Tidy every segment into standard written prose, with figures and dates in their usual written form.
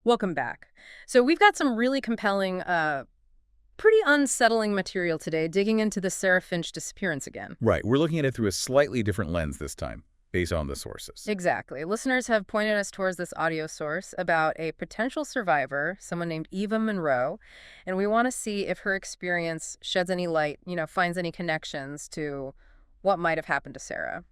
Welcome back. So we've got some really compelling, pretty unsettling material today, digging into the Sarah Finch disappearance again. Right. We're looking at it through a slightly different lens this time, based on the sources. Exactly. Listeners have pointed us towards this audio source about a potential survivor, someone named Eva Monroe, and we want to see if her experience sheds any light, finds any connections to what might have happened to Sarah.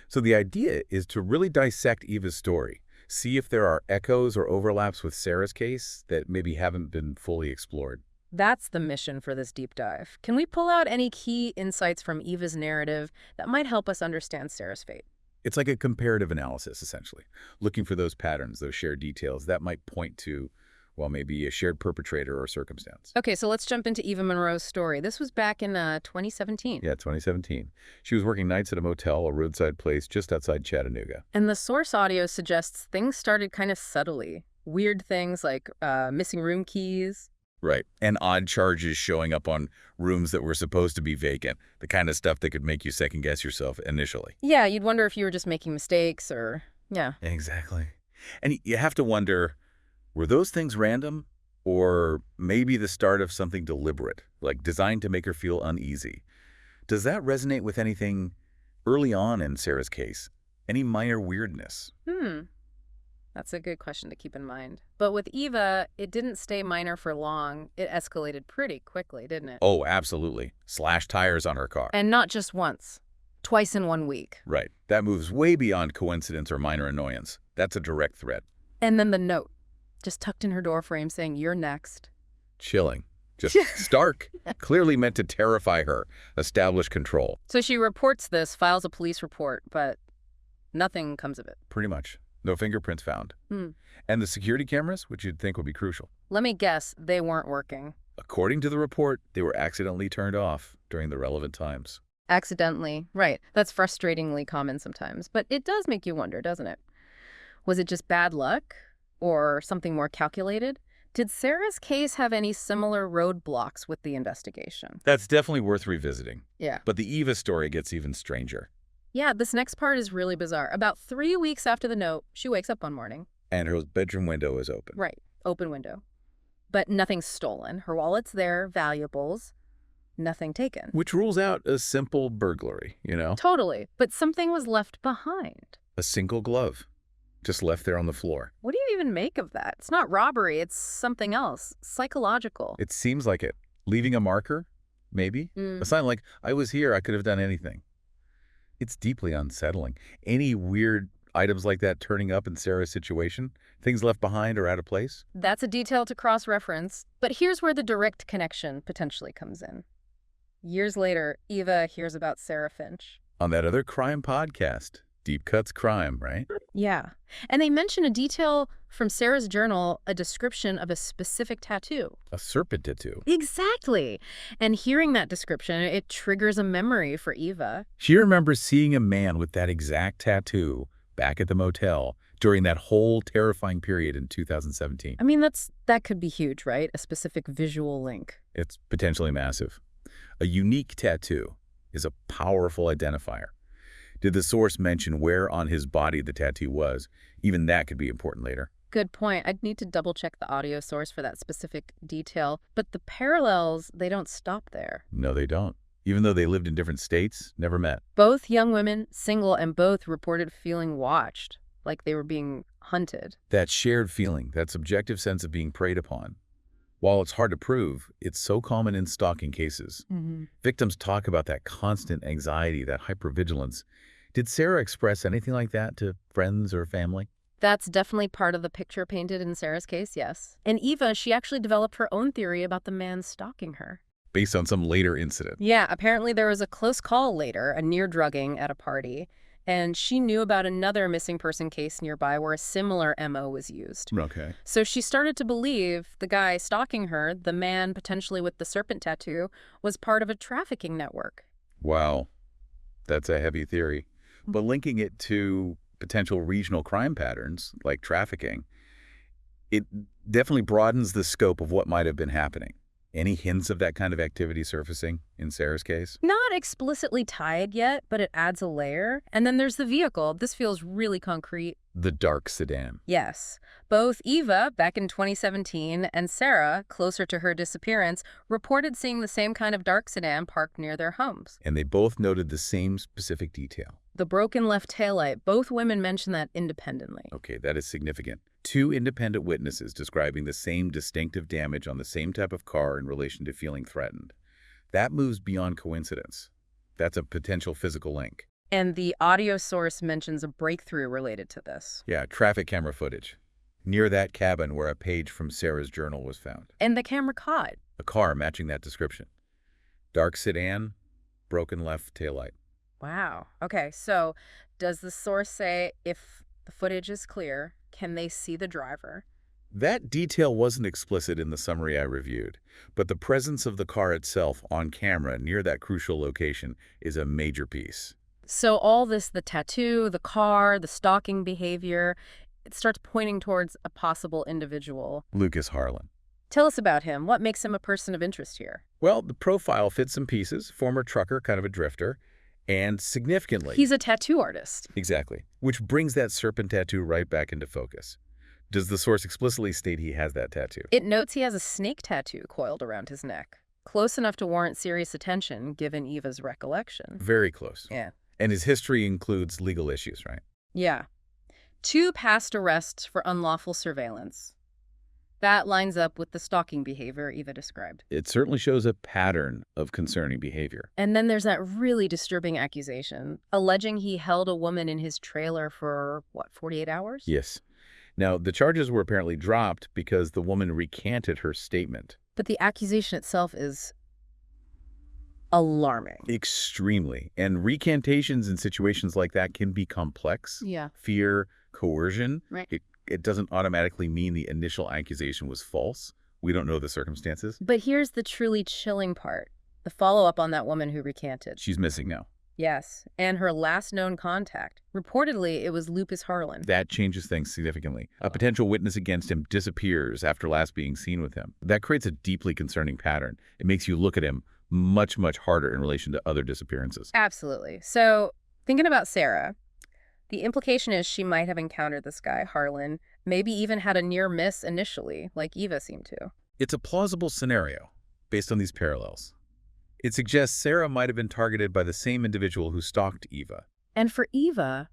So the idea is to really dissect Eva's story, see if there are echoes or overlaps with Sarah's case that maybe haven't been fully explored. That's the mission for this deep dive. Can we pull out any key insights from Eva's narrative that might help us understand Sarah's fate? It's like a comparative analysis, essentially, looking for those patterns, those shared details that might point to, well, maybe a shared perpetrator or circumstance. Okay, so let's jump into Eva Monroe's story. This was back in 2017. Yeah, 2017. She was working nights at a motel, a roadside place just outside Chattanooga. And the source audio suggests things started kind of subtly. Weird things like missing room keys. Right. And odd charges showing up on rooms that were supposed to be vacant, the kind of stuff that could make you second-guess yourself initially. Yeah, you'd wonder if you were just making mistakes or, yeah. Exactly. And you have to wonder, were those things random? Or maybe the start of something deliberate, like designed to make her feel uneasy? Does that resonate with anything early on in Sarah's case? Any minor weirdness? That's a good question to keep in mind. But with Eva, it didn't stay minor for long. It escalated pretty quickly, didn't it? Oh, absolutely. Slashed tires on her car. And not just once. Twice in 1 week. Right. That moves way beyond coincidence or minor annoyance. That's a direct threat. And then the note, just tucked in her doorframe saying, "You're next." Chilling. Just stark. Clearly meant to terrify her, establish control. So she reports this, files a police report, but nothing comes of it. Pretty much. No fingerprints found. And the security cameras, which you'd think would be crucial. Let me guess, they weren't working. According to the report, they were accidentally turned off during the relevant times. Accidentally. Right. That's frustratingly common sometimes. But it does make you wonder, doesn't it? Was it just bad luck? Or something more calculated? Did Sarah's case have any similar roadblocks with the investigation? That's definitely worth revisiting. Yeah. But the Eva story gets even stranger. Yeah, this next part is really bizarre. About 3 weeks after the note, she wakes up one morning. And her bedroom window is open. Right. Open window. But nothing's stolen. Her wallet's there, valuables, nothing taken. Which rules out a simple burglary, Totally. But something was left behind. A single glove. Just left there on the floor. What do you even make of that? It's not robbery. It's something else. Psychological. It seems like it. Leaving a marker? Maybe? A sign like, I was here, I could have done anything. It's deeply unsettling. Any weird items like that turning up in Sarah's situation? Things left behind or out of place? That's a detail to cross-reference. But here's where the direct connection potentially comes in. Years later, Eva hears about Sarah Finch. On that other crime podcast, Deep Cuts Crime, right? Yeah. And they mention a detail from Sarah's journal, a description of a specific tattoo. A serpent tattoo. Exactly. And hearing that description, it triggers a memory for Eva. She remembers seeing a man with that exact tattoo back at the motel during that whole terrifying period in 2017. I mean, that could be huge, right? A specific visual link. It's potentially massive. A unique tattoo is a powerful identifier. Did the source mention where on his body the tattoo was? Even that could be important later. Good point. I'd need to double check the audio source for that specific detail. But the parallels, they don't stop there. No, they don't. Even though they lived in different states, never met. Both young women, single, and both reported feeling watched, like they were being hunted. That shared feeling, that subjective sense of being preyed upon. While it's hard to prove, it's so common in stalking cases. Victims talk about that constant anxiety, that hypervigilance. Did Sarah express anything like that to friends or family? That's definitely part of the picture painted in Sarah's case, yes. And Eva, she actually developed her own theory about the man stalking her. Based on some later incident. Yeah, apparently there was a close call later, a near drugging at a party, and she knew about another missing person case nearby where a similar MO was used. Okay. So she started to believe the guy stalking her, the man potentially with the serpent tattoo, was part of a trafficking network. Wow. That's a heavy theory. But linking it to potential regional crime patterns, like trafficking, it definitely broadens the scope of what might have been happening. Any hints of that kind of activity surfacing in Sarah's case? Not explicitly tied yet, but it adds a layer. And then there's the vehicle. This feels really concrete. The dark sedan. Yes. Both Eva, back in 2017, and Sarah, closer to her disappearance, reported seeing the same kind of dark sedan parked near their homes. And they both noted the same specific detail. The broken left taillight, both women mentioned that independently. Okay, that is significant. Two independent witnesses describing the same distinctive damage on the same type of car in relation to feeling threatened. That moves beyond coincidence. That's a potential physical link. And the audio source mentions a breakthrough related to this. Yeah, traffic camera footage. Near that cabin where a page from Sarah's journal was found. And the camera caught. A car matching that description. Dark sedan, broken left taillight. Wow. Okay, so does the source say if the footage is clear, can they see the driver? That detail wasn't explicit in the summary I reviewed, but the presence of the car itself on camera near that crucial location is a major piece. So all this, the tattoo, the car, the stalking behavior, it starts pointing towards a possible individual. Lucas Harlan. Tell us about him. What makes him a person of interest here? Well, the profile fits some pieces. Former trucker, kind of a drifter. And significantly... He's a tattoo artist. Exactly. Which brings that serpent tattoo right back into focus. Does the source explicitly state he has that tattoo? It notes he has a snake tattoo coiled around his neck. Close enough to warrant serious attention, given Eva's recollection. Very close. Yeah. And his history includes legal issues, right? Yeah. 2 past arrests for unlawful surveillance. That lines up with the stalking behavior Eva described. It certainly shows a pattern of concerning behavior. And then there's that really disturbing accusation, alleging he held a woman in his trailer for, 48 hours? Yes. Now, the charges were apparently dropped because the woman recanted her statement. But the accusation itself is alarming. Extremely. And recantations in situations like that can be complex. Yeah. Fear, coercion. Right. It doesn't automatically mean the initial accusation was false. We don't know the circumstances. But here's the truly chilling part. The follow-up on that woman who recanted. She's missing now. Yes, and her last known contact. Reportedly, it was Lucas Harlan. That changes things significantly. A potential witness against him disappears after last being seen with him. That creates a deeply concerning pattern. It makes you look at him much, much harder in relation to other disappearances. Absolutely. So, thinking about Sarah, the implication is she might have encountered this guy, Harlan, maybe even had a near miss initially, like Eva seemed to. It's a plausible scenario based on these parallels. It suggests Sarah might have been targeted by the same individual who stalked Eva. And for Eva,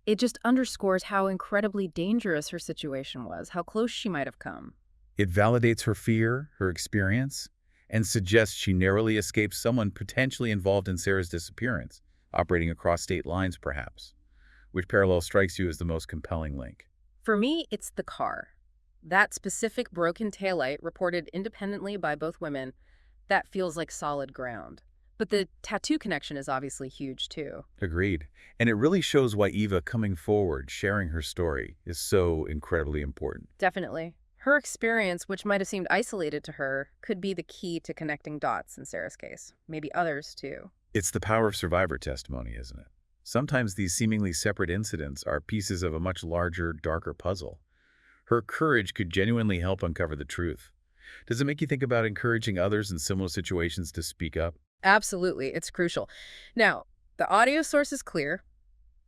it just underscores how incredibly dangerous her situation was, how close she might have come. It validates her fear, her experience, and suggests she narrowly escaped someone potentially involved in Sarah's disappearance, operating across state lines perhaps. Which parallel strikes you as the most compelling link? For me, it's the car. That specific broken taillight, reported independently by both women, that feels like solid ground. But the tattoo connection is obviously huge, too. Agreed. And it really shows why Eva coming forward, sharing her story, is so incredibly important. Definitely. Her experience, which might have seemed isolated to her, could be the key to connecting dots in Sarah's case. Maybe others, too. It's the power of survivor testimony, isn't it? Sometimes these seemingly separate incidents are pieces of a much larger, darker puzzle. Her courage could genuinely help uncover the truth. Does it make you think about encouraging others in similar situations to speak up? Absolutely. It's crucial. Now, the audio source is clear.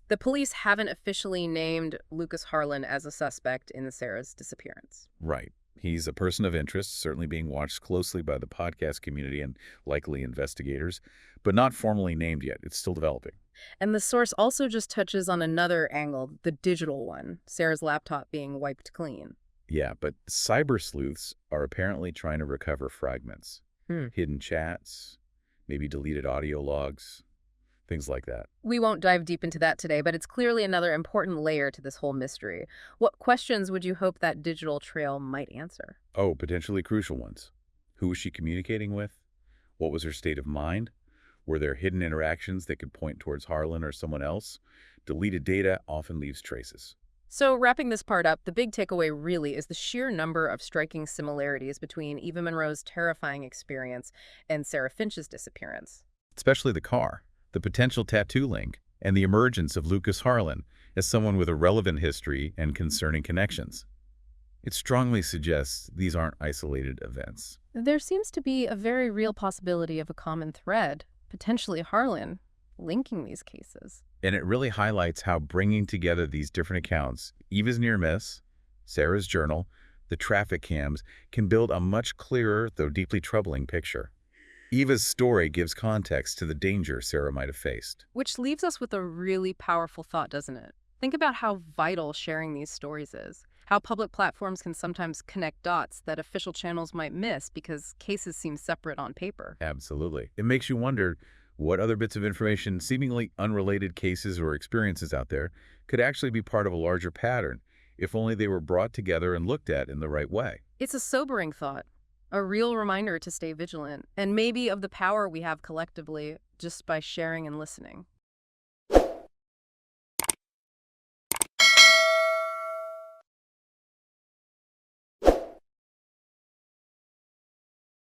The police haven't officially named Lucas Harlan as a suspect in Sarah's disappearance. Right. He's a person of interest, certainly being watched closely by the podcast community and likely investigators, but not formally named yet. It's still developing. And the source also just touches on another angle, the digital one, Sarah's laptop being wiped clean. Yeah, but cyber sleuths are apparently trying to recover fragments. Hidden chats, maybe deleted audio logs, things like that. We won't dive deep into that today, but it's clearly another important layer to this whole mystery. What questions would you hope that digital trail might answer? Oh, potentially crucial ones. Who was she communicating with? What was her state of mind? Were there hidden interactions that could point towards Harlan or someone else? Deleted data often leaves traces. So wrapping this part up, the big takeaway really is the sheer number of striking similarities between Eva Monroe's terrifying experience and Sarah Finch's disappearance. Especially the car, the potential tattoo link, and the emergence of Lucas Harlan as someone with a relevant history and concerning connections. It strongly suggests these aren't isolated events. There seems to be a very real possibility of a common thread, potentially Harlan, linking these cases. And it really highlights how bringing together these different accounts, Eva's near miss, Sarah's journal, the traffic cams, can build a much clearer, though deeply troubling picture. Eva's story gives context to the danger Sarah might have faced. Which leaves us with a really powerful thought, doesn't it? Think about how vital sharing these stories is. How public platforms can sometimes connect dots that official channels might miss because cases seem separate on paper. Absolutely. It makes you wonder what other bits of information, seemingly unrelated cases or experiences out there, could actually be part of a larger pattern, if only they were brought together and looked at in the right way. It's a sobering thought, a real reminder to stay vigilant, and maybe of the power we have collectively just by sharing and listening.